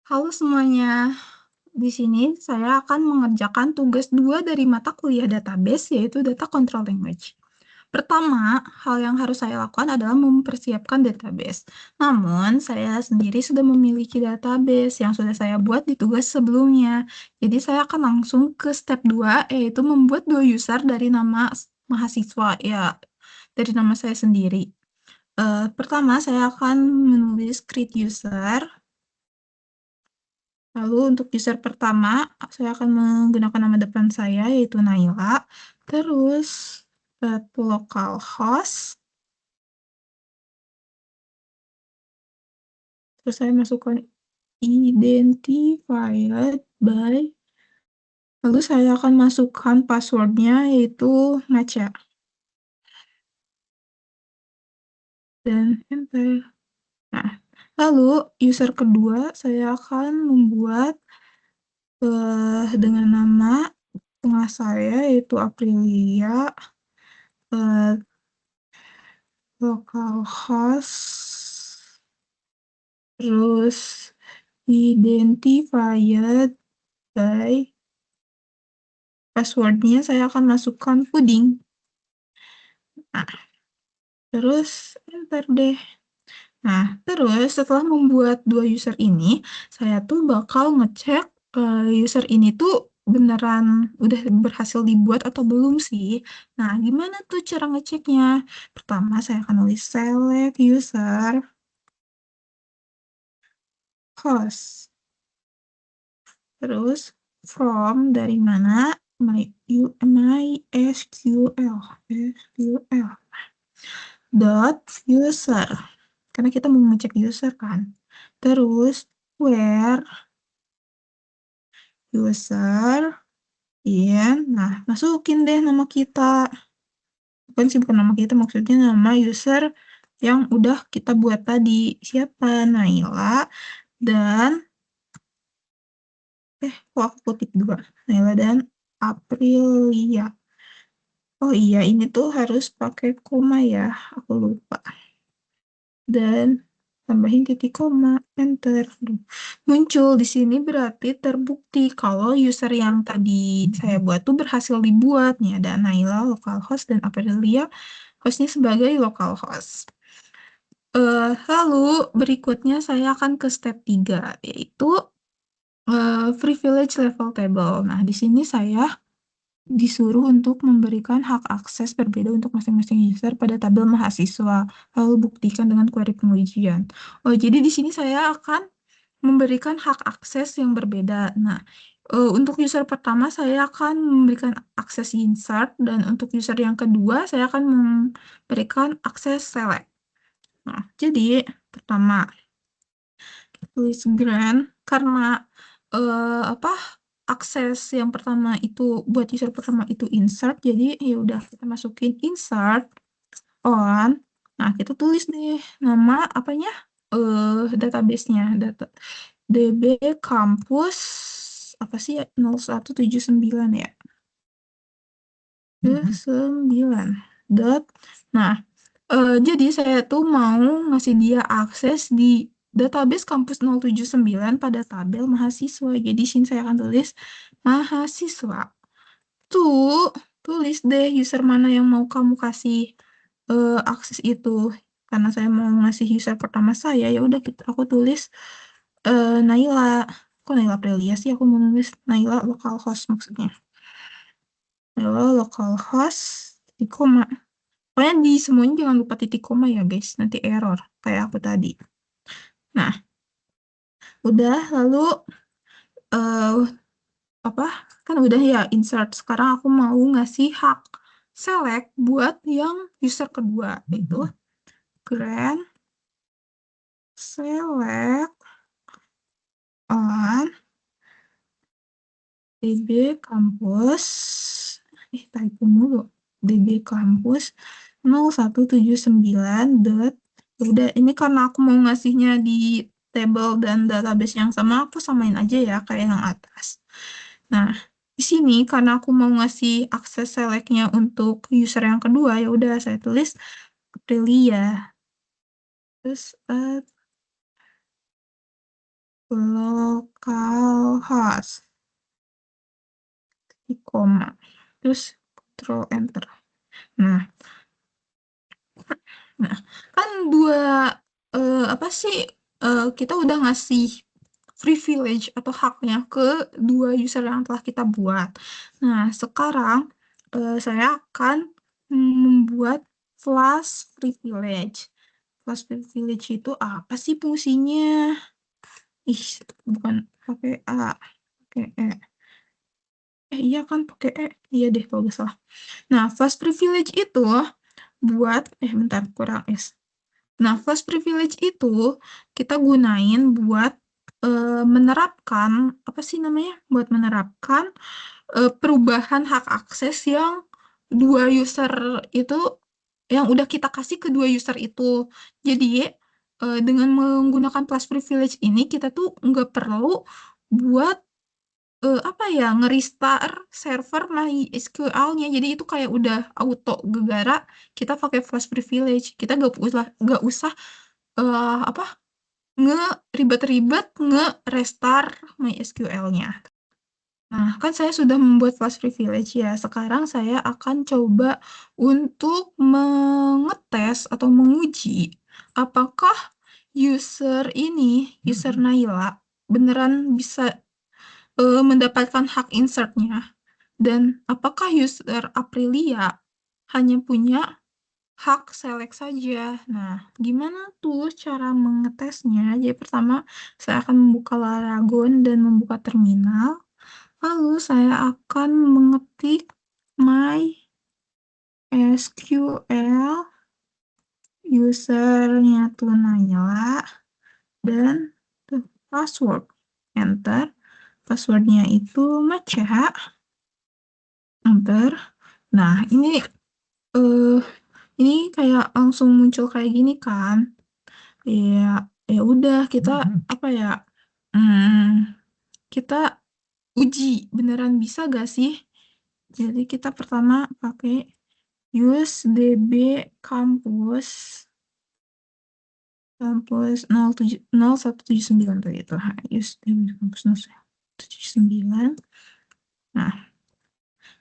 Halo semuanya, di sini saya akan mengerjakan tugas 2 dari mata kuliah database, yaitu Data Control Language. Pertama, hal yang harus saya lakukan adalah mempersiapkan database. Namun, saya sendiri sudah memiliki database yang sudah saya buat di tugas sebelumnya. Jadi, saya akan langsung ke step 2, yaitu membuat 2 user dari nama mahasiswa, ya, dari nama saya sendiri. Pertama, saya akan menulis create user. Lalu untuk user pertama, saya akan menggunakan nama depan saya, yaitu Naila. Terus, localhost. Terus saya masukkan identified by. Lalu saya akan masukkan passwordnya, yaitu Macha. Dan enter. Nah, lalu user kedua, saya akan membuat dengan nama tengah saya, yaitu Aprilia. Localhost, terus identified by, passwordnya saya akan masukkan puding. Nah, terus enter deh. Nah, terus setelah membuat 2 user ini, saya tuh bakal ngecek user ini tuh beneran udah berhasil dibuat atau belum sih. Nah, gimana tuh cara ngeceknya? Pertama, saya akan nulis select user host. Terus from dari mana? MySQL dot user, karena kita mau ngecek user kan. Terus where user in, nah masukin deh nama kita, bukan sih, bukan nama kita, maksudnya nama user yang udah kita buat tadi. Siapa? Naila. Dan kok aku kutip dua, Naila dan Aprilia. Oh iya, ini tuh harus pakai koma ya, aku lupa. Dan tambahin titik koma, enter. Muncul di sini berarti terbukti kalau user yang tadi saya buat tuh berhasil dibuat. Nih ada Naila localhost dan Aprilia hostnya sebagai localhost. Lalu berikutnya saya akan ke step 3, yaitu privilege level table. Nah, di sini saya disuruh untuk memberikan hak akses berbeda untuk masing-masing user pada tabel mahasiswa, lalu buktikan dengan query pengujian. Oh, jadi di sini saya akan memberikan hak akses yang berbeda. Nah, untuk user pertama saya akan memberikan akses insert, dan untuk user yang kedua saya akan memberikan akses select. Nah, jadi pertama tulis grant karena akses yang pertama itu buat user pertama itu insert, jadi ya udah kita masukin insert on. Nah, kita tulis deh nama apanya, database-nya, DB kampus apa sih ya, 0179 ya, 9 dot. Nah, jadi saya tuh mau ngasih dia akses di database kampus 079 pada tabel mahasiswa. Jadi sini saya akan tulis mahasiswa. Tuh, tulis deh user mana yang mau kamu kasih akses itu. Karena saya mau ngasih user pertama saya, ya udah aku tulis Naila. Kok Naila Aprilia sih? Aku mau nulis Naila localhost maksudnya. Naila localhost titik koma. Pokoknya di semuanya jangan lupa titik koma ya guys, nanti error kayak aku tadi. Nah, udah, lalu kan udah ya insert. Sekarang aku mau ngasih hak select buat yang user kedua, yaitu grant select on DB kampus, typo mulu, DB kampus 0179 dot. Udah, ini karena aku mau ngasihnya di table dan database yang sama, aku samain aja ya kayak yang atas. Nah, di sini karena aku mau ngasih akses selectnya untuk user yang kedua, ya udah saya tulis Aprilia. Terus localhost di koma, terus Ctrl Enter. Nah, nah kan dua apa sih, kita udah ngasih privilege atau haknya ke dua user yang telah kita buat. Nah, sekarang saya akan membuat flash privilege. Flash privilege itu apa sih fungsinya? Ih, bukan pakai A, pakai E. Iya kan pakai E. Iya deh kalau nggak salah. Nah, flash privilege itu buat, bentar, kurang S. Nah, flash privilege itu kita gunain buat menerapkan, apa sih namanya? Buat menerapkan perubahan hak akses yang dua user itu, yang udah kita kasih ke dua user itu. Jadi, dengan menggunakan flash privilege ini, kita tuh nggak perlu buat apa ya, nge-restart server MySQL-nya. Jadi itu kayak udah auto gegara kita pakai flash privilege. Kita nggak usah apa, nge-ribet-ribet nge-restart MySQL-nya. Nah, kan saya sudah membuat flash privilege ya. Sekarang saya akan coba untuk mengetes atau menguji apakah user Naila, beneran bisa mendapatkan hak insertnya. Dan apakah user Aprilia hanya punya hak select saja. Nah, gimana tuh cara mengetesnya? Jadi pertama, saya akan membuka Laragon dan membuka terminal. Lalu saya akan mengetik MySQL, usernya tuh Naila, dan tuh password. Enter. Passwordnya itu Maca. Enter. Nah, eh ini kayak langsung muncul kayak gini kan. Ya, ya udah kita apa ya? Hmm, kita uji beneran bisa gak sih? Jadi kita pertama pakai use db campus campus 0179 tadi itu. Use db campus 0179. Nah,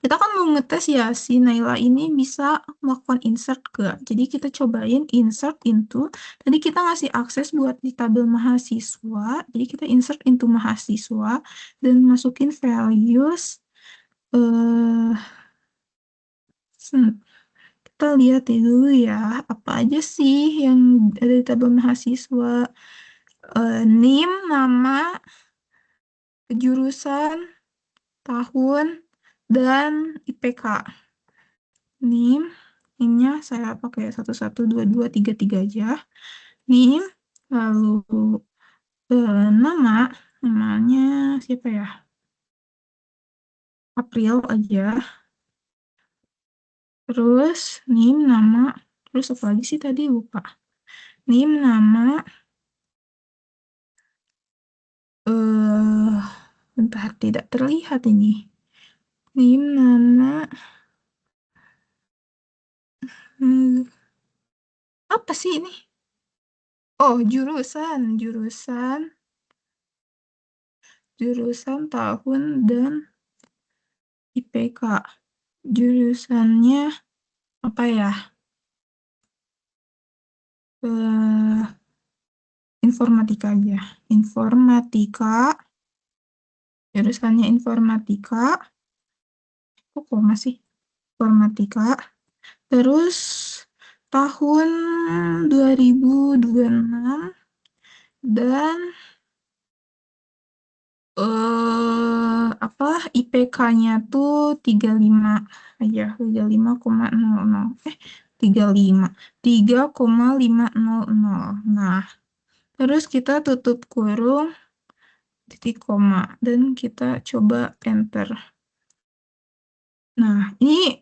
kita kan mau ngetes ya si Naila ini bisa melakukan insert gak. Jadi kita cobain insert into. Tadi kita ngasih akses buat di tabel mahasiswa. Jadi kita insert into mahasiswa dan masukin values. eh Kita lihat dulu ya, apa aja sih yang ada di tabel mahasiswa. NIM, nama, jurusan, tahun, dan IPK. NIM, NIM-nya saya pakai 112233 aja. NIM, lalu namanya siapa ya? April aja. Terus NIM, nama, terus apa lagi sih tadi lupa. NIM, nama, bentar, tidak terlihat ini. NIM, nama, apa sih ini? Oh, jurusan, tahun, dan IPK. Jurusannya apa ya? Eh, informatika aja. Informatika, jurusannya informatika. Kok masih informatika? Terus tahun 2026 dan apa, IPK-nya tuh 35 aja, 35,00. 35, 3,500. Nah, terus kita tutup kurung, titik koma, dan kita coba enter. Nah, eh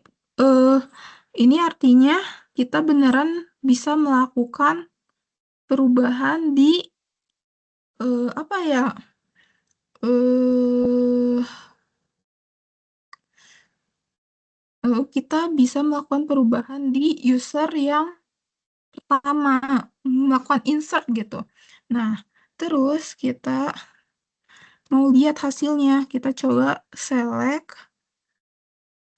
ini artinya kita beneran bisa melakukan perubahan di apa ya? eh kita bisa melakukan perubahan di user yang pertama, melakukan insert gitu. Nah, terus kita mau lihat hasilnya. Kita coba select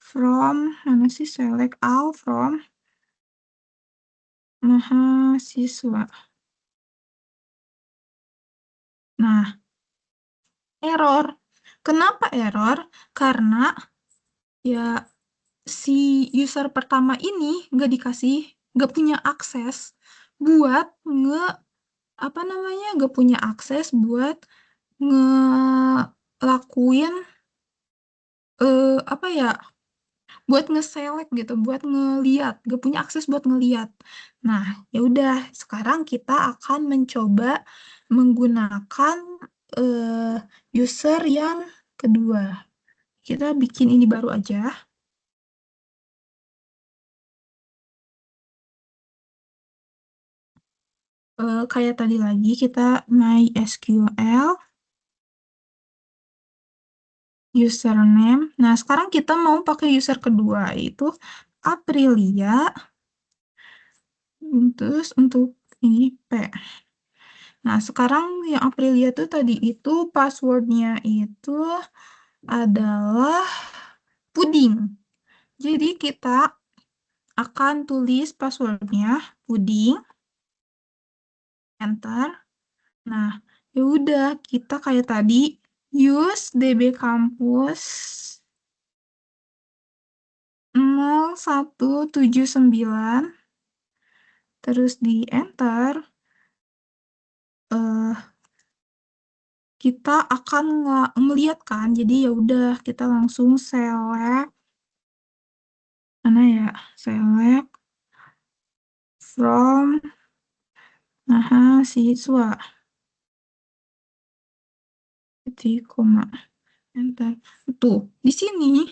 from, mana sih select all from mahasiswa. Nah, error. Kenapa error? Karena ya si user pertama ini nggak punya akses buat apa namanya, nggak punya akses buat ngelakuin apa ya, buat nge-select gitu, buat ngeliat, gak punya akses buat ngeliat. Nah, ya udah, sekarang kita akan mencoba menggunakan user yang kedua. Kita bikin ini baru aja. Kayak tadi lagi kita MySQL username. Nah, sekarang kita mau pakai user kedua, yaitu Aprilia. Terus untuk ini P. Nah, sekarang yang Aprilia tuh tadi itu passwordnya itu adalah puding. Jadi kita akan tulis passwordnya puding, enter. Nah, ya udah kita kayak tadi use DB Campus 0179, terus di enter. eh kita akan ngeliat kan, jadi ya udah kita langsung select, mana ya, select from mahasiswa, titik koma, enter. Tuh di sini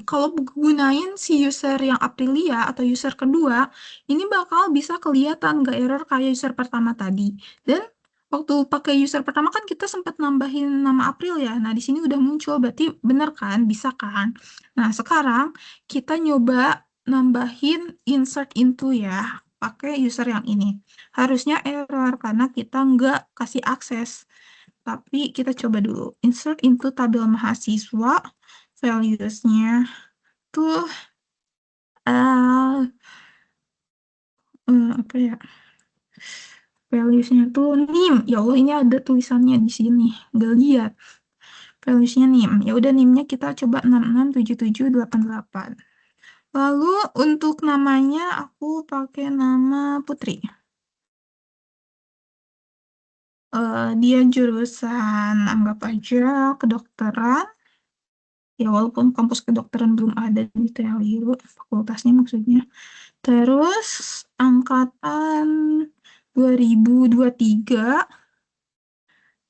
kalau gunain si user yang Aprilia atau user kedua, ini bakal bisa kelihatan nggak error kayak user pertama tadi. Dan waktu pakai user pertama kan kita sempat nambahin nama April ya. Nah, di sini udah muncul, berarti bener kan? Bisa kan? Nah, sekarang kita nyoba nambahin insert into ya, pakai user yang ini. Harusnya error karena kita nggak kasih akses. Tapi kita coba dulu. Insert into tabel mahasiswa, values-nya tuh uh, apa ya? Values-nya tuh NIM. Ya Allah, ini ada tulisannya di sini. Gak lihat. Values-nya NIM. Ya udah, NIM-nya kita coba 667788. Lalu untuk namanya aku pakai nama Putri. Dia jurusan anggap aja kedokteran. Ya walaupun kampus kedokteran belum ada di TLU, fakultasnya maksudnya. Terus angkatan 2023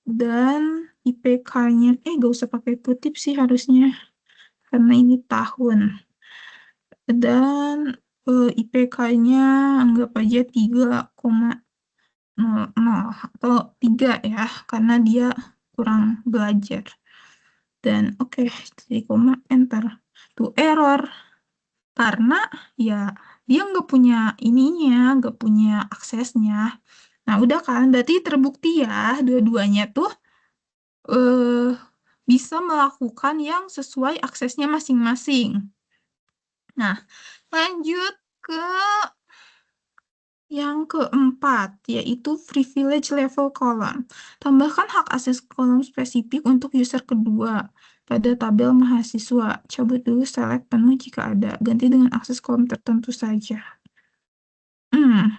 dan IPK-nya, gak usah pakai kutip sih harusnya, karena ini tahun. Dan IPK-nya anggap aja 3,00 atau 3 ya, karena dia kurang belajar. Dan oke, 3, enter. Tuh error. Karena ya dia nggak punya ininya, nggak punya aksesnya. Nah, udah kan, berarti terbukti ya dua-duanya tuh eh, bisa melakukan yang sesuai aksesnya masing-masing. Nah, lanjut ke yang keempat, yaitu privilege level column. Tambahkan hak akses kolom spesifik untuk user kedua pada tabel mahasiswa. Coba dulu select penuh jika ada. Ganti dengan akses kolom tertentu saja. Hmm.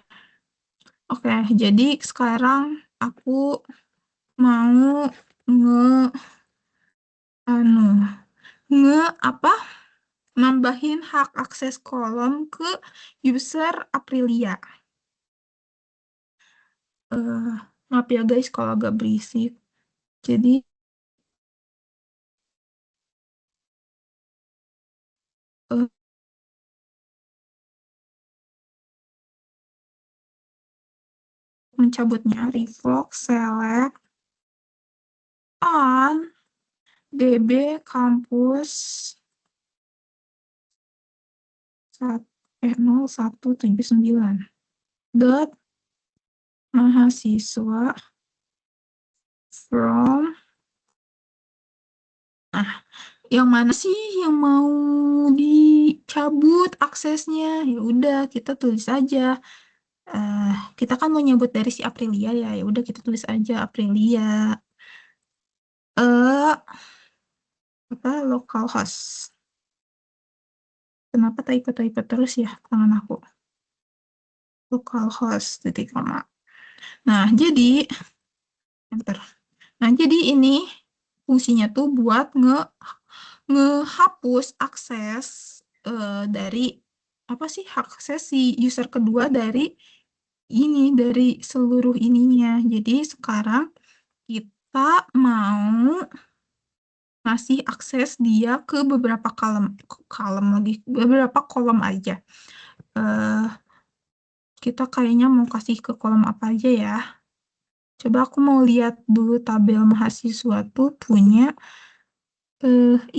Oke, jadi sekarang aku mau nge anu nge apa nambahin hak akses kolom ke user Aprilia. eh Maaf ya guys kalau agak berisik. Jadi eh, mencabutnya revoke select on DB kampus 0179 dot mahasiswa from. Nah, yang mana sih yang mau dicabut aksesnya? Ya udah, kita tulis aja. Eh, kita kan mau nyebut dari si Aprilia ya. Ya udah kita tulis aja Aprilia. Apa localhost. Kenapa typo-typo terus ya tangan aku? Localhost titik koma. Nah, jadi enter. Nah, jadi ini fungsinya tuh buat ngehapus akses dari apa sih akses si user kedua dari ini dari seluruh ininya. Jadi sekarang kita mau ngasih akses dia ke beberapa kolom lagi, beberapa kolom aja. eh kita kayaknya mau kasih ke kolom apa aja ya. Coba aku mau lihat dulu tabel mahasiswa tuh punya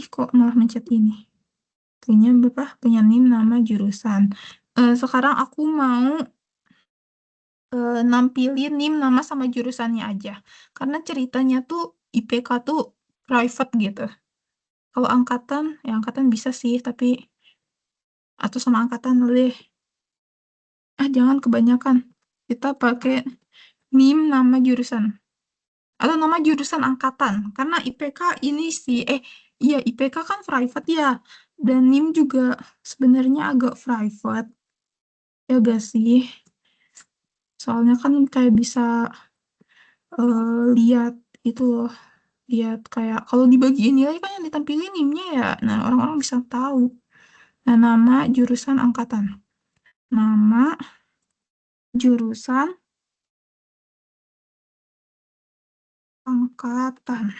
kok malah mencet ini. Punya berapa? Punya NIM nama jurusan. Sekarang aku mau nampilin NIM nama sama jurusannya aja. Karena ceritanya tuh IPK tuh private gitu. Kalau angkatan, ya angkatan bisa sih, tapi atau sama angkatan deh. Jangan kebanyakan. Kita pakai NIM nama jurusan. Atau nama jurusan angkatan. Karena IPK ini sih, iya IPK kan private ya. Dan NIM juga sebenarnya agak private. Ya gak sih? Soalnya kan kayak bisa lihat itu loh. Lihat kayak, kalau di bagian nilai kan yang ditampilin NIM-nya ya. Nah, orang-orang bisa tahu. Nah, nama jurusan angkatan. Nama jurusan angkatan.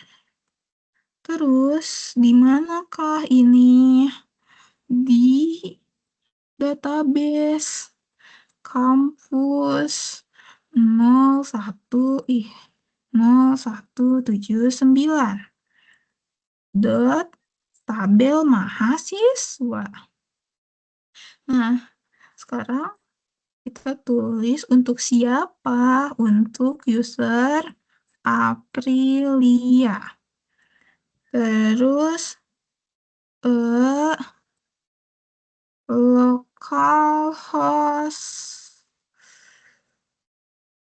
Terus, di manakah ini? Di database kampus 0179 dot tabel mahasiswa. Nah, sekarang kita tulis untuk siapa? Untuk user Aprilia. Terus localhost.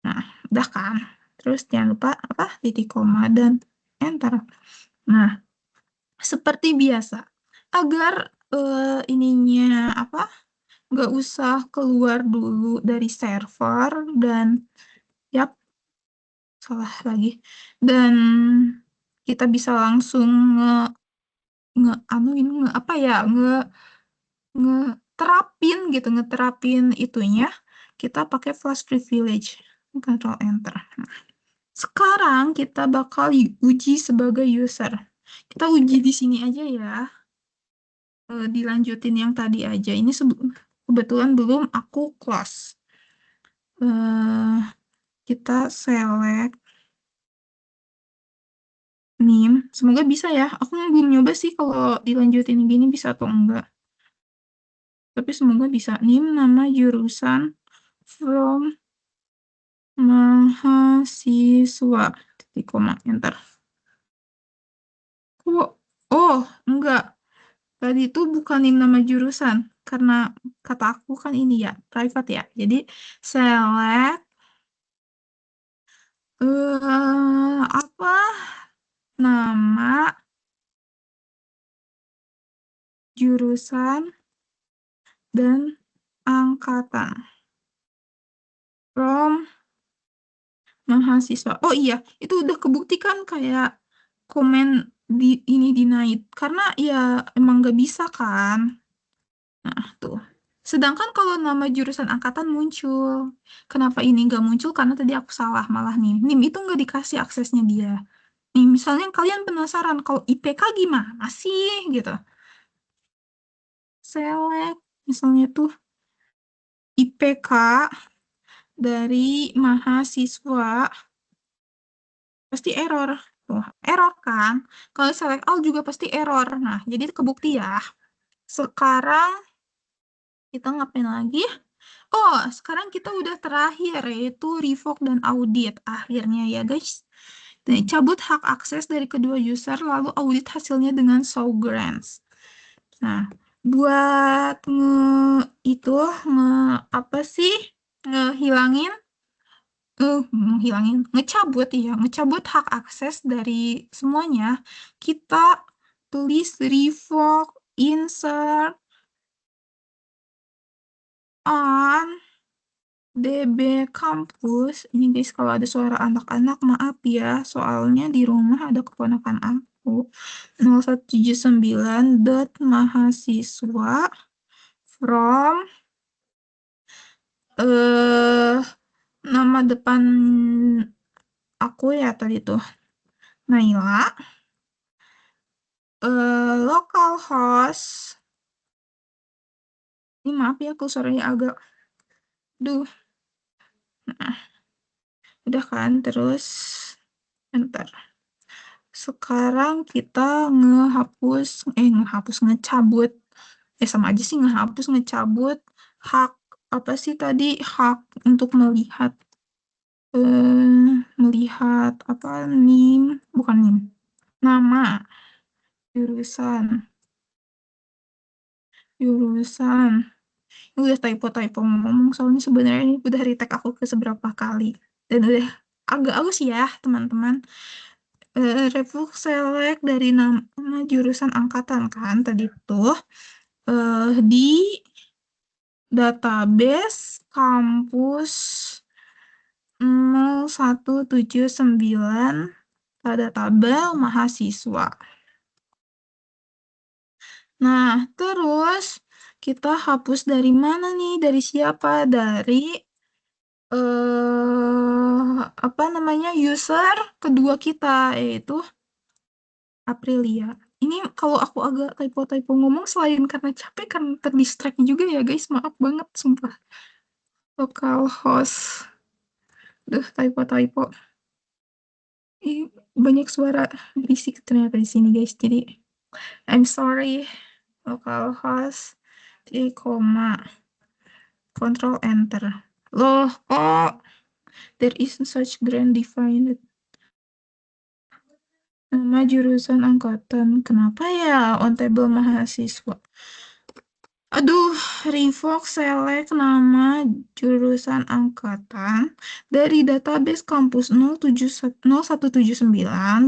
Nah, udah kan? Terus jangan lupa apa? Titik koma dan enter. Nah, seperti biasa, agar ininya apa? Nggak usah keluar dulu dari server dan yap, salah lagi. Dan kita bisa langsung anuin apa ya ngeterapin gitu ngeterapin itunya kita pakai flash privilege. Control enter. Sekarang kita bakal uji sebagai user. Kita uji di sini aja ya. Dilanjutin yang tadi aja. Ini kebetulan belum aku close. Kita select NIM. Semoga bisa ya. Aku belum nyoba sih kalau dilanjutin gini bisa atau enggak. Tapi semoga bisa. NIM nama jurusan from mahasiswa. Titik koma, enter. Oh, enggak. Tadi itu bukan NIM nama jurusan. Karena kata aku kan ini ya, private ya. Jadi, select apa nama jurusan dan angkatan from mahasiswa. Oh iya, itu udah kebuktikan kayak komen di ini denied karena ya emang nggak bisa kan. Nah tuh. Sedangkan kalau nama jurusan angkatan muncul, kenapa ini nggak muncul? Karena tadi aku salah malah nim itu nggak dikasih aksesnya dia. Nih misalnya kalian penasaran kalau IPK gimana sih gitu. Select misalnya tuh IPK dari mahasiswa pasti error. Tuh, error kan? Kalau select all juga pasti error. Nah, jadi kebukti ya. Sekarang kita ngapain lagi? Oh, sekarang kita udah terakhir yaitu revoke dan audit akhirnya ya guys. Dan cabut hak akses dari kedua user, lalu audit hasilnya dengan Sawgrants. Nah, buat itu nge apa sih ngehilangin ngecabut ya, ngecabut hak akses dari semuanya, kita tulis revoke insert on DB kampus. Ini guys, kalau ada suara anak-anak maaf ya, soalnya di rumah ada keponakan aku. 0179 dot mahasiswa from eh nama depan aku ya tadi tuh Naila, localhost. Ini maaf ya aku suaranya agak duh. Nah, udah kan, terus enter. Sekarang kita ngecabut, sama aja sih, ngecabut hak, apa sih tadi, hak untuk melihat, apa, bukan nama, jurusan, ini udah typo ngomong, soalnya sebenarnya ini udah retake aku ke seberapa kali, dan udah agak aus ya teman-teman. Revoke select dari nama jurusan angkatan kan tadi tuh, di database kampus 0179 pada tabel mahasiswa. Nah, terus kita hapus dari mana nih? Dari siapa? Dari apa namanya, user kedua kita, yaitu Aprilia. Ini kalau aku agak typo-typo ngomong, selain karena capek, karena terdistract juga ya guys, maaf banget sumpah. Localhost, duh, typo-typo. Ih, banyak suara berisik ternyata di sini guys, jadi I'm sorry. Localhost 3, Control Enter. Loh, kok there is such grand defined nama jurusan angkatan? Kenapa ya on table mahasiswa? Aduh, revoke select nama jurusan angkatan dari database kampus 0179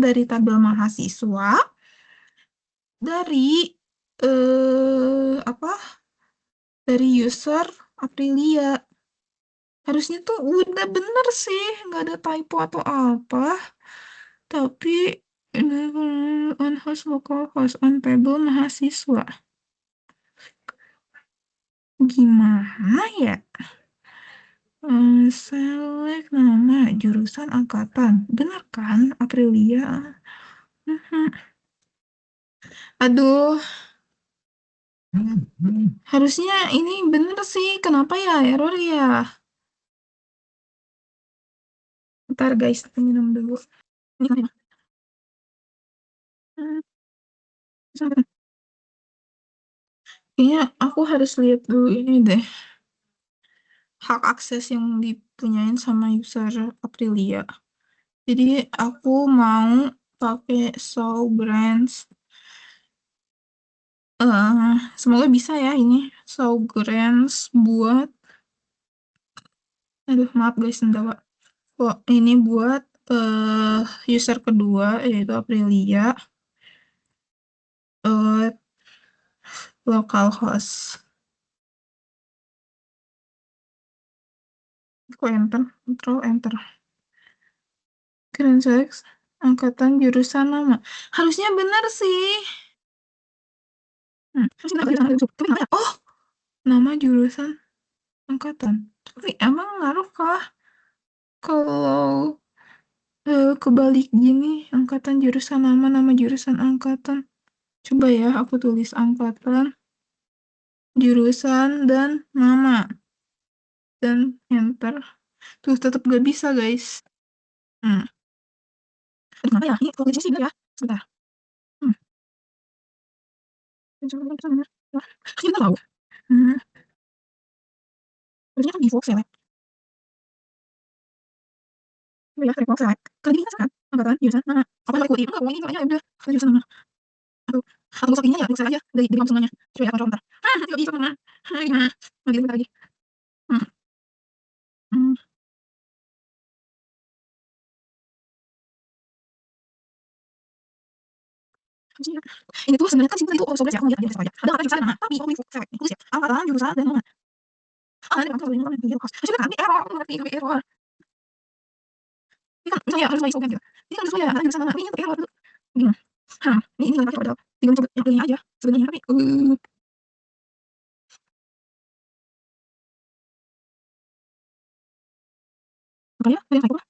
dari tabel mahasiswa, dari apa? Dari user Aprilia. Harusnya tuh udah bener sih, nggak ada typo atau apa. Tapi on host local host on table mahasiswa. Gimana ya? Select nama jurusan angkatan. Bener kan, Aprilia? Mhm. Aduh, harusnya ini bener sih. Kenapa ya error ya? Ntar guys, aku minum dulu. Ini kan ya. Hmm, sebentar. Kayaknya aku harus lihat dulu ini deh. Hak akses yang dipunyain sama user Aprilia. Jadi aku mau pakai Sawgrants. Semoga bisa ya ini Sawgrants buat, aduh maaf guys, sendawa. Kok ini buat user kedua yaitu Aprilia, localhost. Kok enter, control enter. Grand select angkatan jurusan nama. Harusnya benar sih. Harusnya oh, nama jurusan angkatan. Tapi emang ngaruh kah kalau kebalik gini, angkatan jurusan nama jurusan angkatan? Coba ya, aku tulis angkatan, jurusan, dan nama. Dan enter. Tuh, tetap gak bisa, guys. Hmm. Aduh, kenapa ya? Ini tulisnya sih ya. Sebentar. Hmm. Kita tahu. Hmm. Harusnya kan default select. Ya, default select. Kali ini kan angkatan jurusan mana? Apa mau ikuti? Enggak, pokoknya infonya ya udah angkatan jurusan mana. Atau mau pilihnya ya di Excel aja dari kampus semuanya. Coba ya aku coba bentar. Nggak bisa mana. Gimana? Mau bentar lagi. Hmm. Hmm. Ini tuh sebenarnya kan simpel itu sobat ya, aku lihat aja saja. Ada angkatan jurusan mana? Tapi aku info cewek, inklusif. Angkatan jurusan dan mana? Ada angkatan jurusan dan kos. Coba kan, error, aku ngerti error. Ini kan misalnya harus lagi gitu. Ini kan sesuai ya, angkatan jurusan mana? Tapi ini error tuh. Gimana? Ini yang pakai padahal. Tinggal coba yang pilihnya aja sebenarnya tapi makanya pilih yang pakai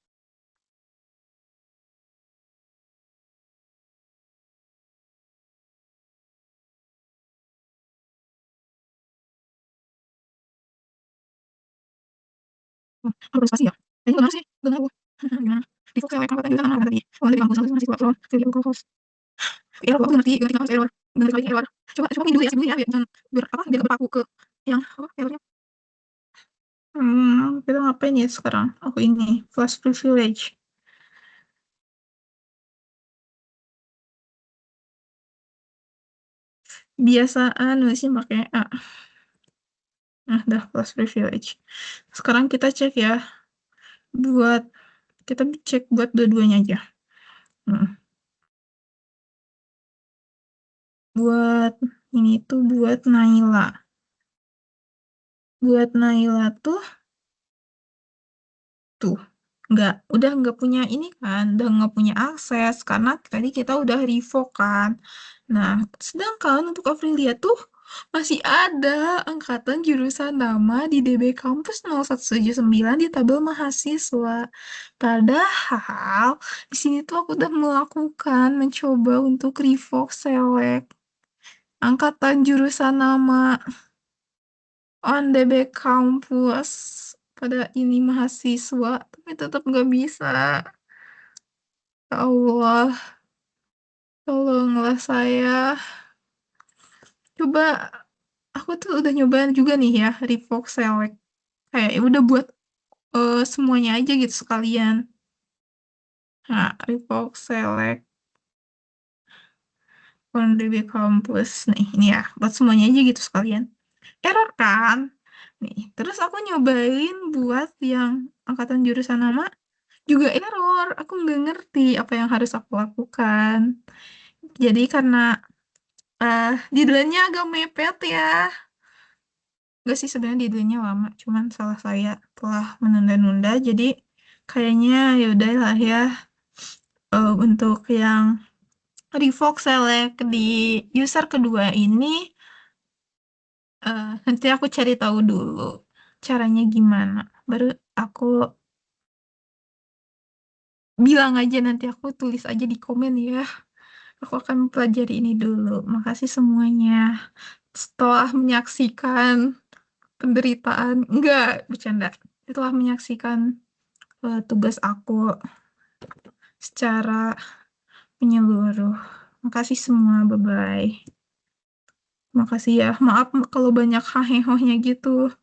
harus pasti ya. Ini gimana sih? Dengan aku. Gimana? Di Fox cewek angkatan jurusan mana tadi? Oh, dari kampus masih mahasiswa from pilih aku kos. Error aku ngerti kampus error. Ngerti lagi error. Coba ini dulu ya sebelumnya biar jangan biar apa biar berpaku ke yang apa errornya. Kita ngapain ya sekarang? Aku ini class privilege. Biasaan nulisnya pakai A. Nah, dah class privilege. Sekarang kita cek ya buat kita cek buat dua-duanya aja. Nah, buat ini tuh buat Naila. Buat Naila tuh udah nggak punya ini kan, udah nggak punya akses karena tadi kita udah revoke kan. Nah, sedangkan untuk Aprilia tuh masih ada angkatan jurusan nama di DB Kampus 0179 di tabel mahasiswa. Padahal di sini tuh aku udah melakukan mencoba untuk revoke select angkatan jurusan nama on DB Kampus pada ini mahasiswa, tapi tetap nggak bisa. Ya Allah, tolonglah saya. Coba, aku tuh udah nyobain juga nih ya, revoke select. Kayak ya udah buat semuanya aja gitu sekalian. Nah, revoke select on DB Kampus. Nih, ini ya, buat semuanya aja gitu sekalian. Error kan? Nih, terus aku nyobain buat yang angkatan jurusan nama, juga error. Aku nggak ngerti apa yang harus aku lakukan. Jadi karena deadline-nya agak mepet ya. Nggak sih sebenarnya deadline-nya lama, cuman salah saya telah menunda-nunda. Jadi kayaknya ya udahlah ya, untuk yang revoke select di user kedua ini, nanti aku cari tahu dulu caranya gimana. Baru aku bilang aja, nanti aku tulis aja di komen ya. Aku akan pelajari ini dulu. Makasih semuanya. Setelah menyaksikan penderitaan, enggak, bercanda. Setelah menyaksikan tugas aku secara menyeluruh. Makasih semua, bye-bye. Makasih ya, maaf kalau banyak hahehonya gitu.